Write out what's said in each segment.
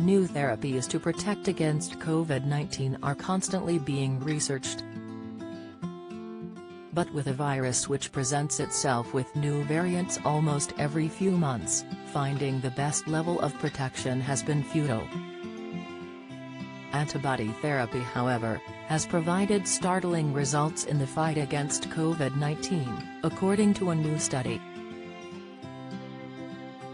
New therapies to protect against COVID-19 are constantly being researched. But with a virus which presents itself with new variants almost every few months, finding the best level of protection has been futile. Antibody therapy, however, has provided startling results in the fight against COVID-19, according to a new study.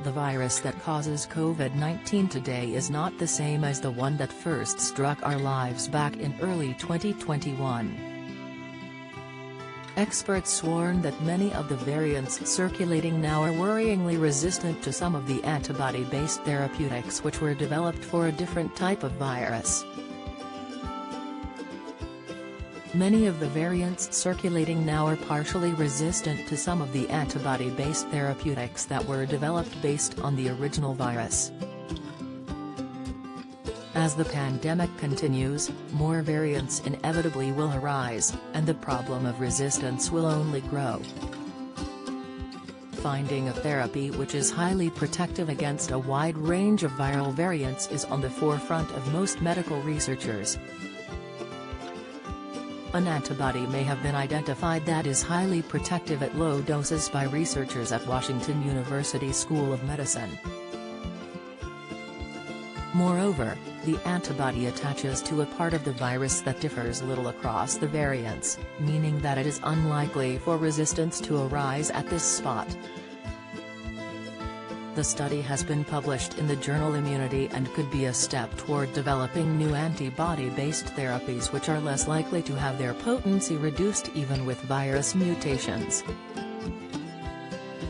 The virus that causes COVID-19 today is not the same as the one that first struck our lives back in early 2021. Experts warn that many of the variants circulating now are worryingly resistant to some of the antibody-based therapeutics which were developed for a different type of virus. Many of the variants circulating now are partially resistant to some of the antibody-based therapeutics that were developed based on the original virus. As the pandemic continues, more variants inevitably will arise, and the problem of resistance will only grow. Finding a therapy which is highly protective against a wide range of viral variants is on the forefront of most medical researchers. An antibody may have been identified that is highly protective at low doses by researchers at Washington University School of Medicine. Moreover, the antibody attaches to a part of the virus that differs little across the variants, meaning that it is unlikely for resistance to arise at this spot. The study has been published in the journal Immunity and could be a step toward developing new antibody-based therapies which are less likely to have their potency reduced even with virus mutations.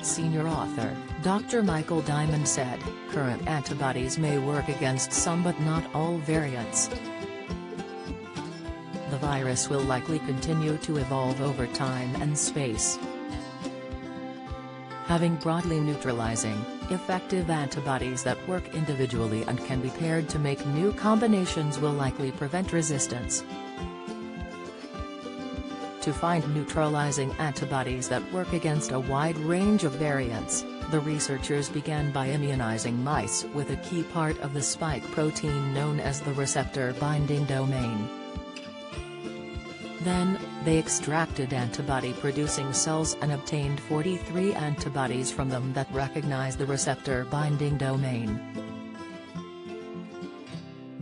Senior author, Dr. Michael Diamond said, "Current antibodies may work against some but not all variants. The virus will likely continue to evolve over time and space. Having broadly neutralizing, effective antibodies that work individually and can be paired to make new combinations will likely prevent resistance." To find neutralizing antibodies that work against a wide range of variants, the researchers began by immunizing mice with a key part of the spike protein known as the receptor binding domain. Then, they extracted antibody-producing cells and obtained 43 antibodies from them that recognize the receptor binding domain.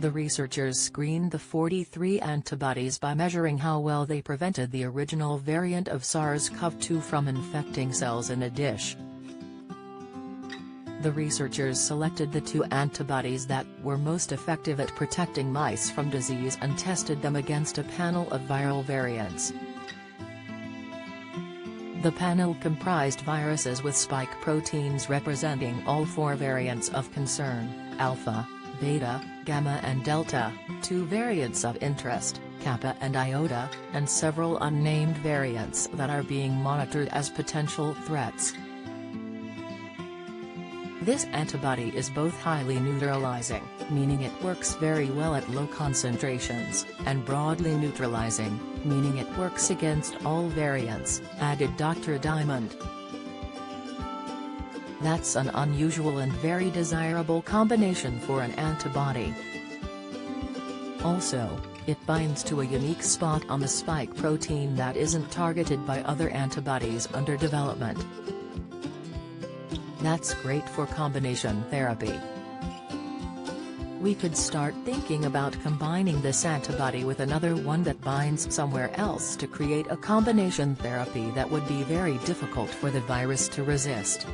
The researchers screened the 43 antibodies by measuring how well they prevented the original variant of SARS-CoV-2 from infecting cells in a dish. The researchers selected the 2 antibodies that were most effective at protecting mice from disease and tested them against a panel of viral variants. The panel comprised viruses with spike proteins representing all 4 variants of concern, alpha, beta, gamma and delta, 2 variants of interest, kappa and iota, and several unnamed variants that are being monitored as potential threats. This antibody is both highly neutralizing, meaning it works very well at low concentrations, and broadly neutralizing, meaning it works against all variants, added Dr. Diamond. That's an unusual and very desirable combination for an antibody. Also, it binds to a unique spot on the spike protein that isn't targeted by other antibodies under development. That's great for combination therapy. We could start thinking about combining this antibody with another one that binds somewhere else to create a combination therapy that would be very difficult for the virus to resist.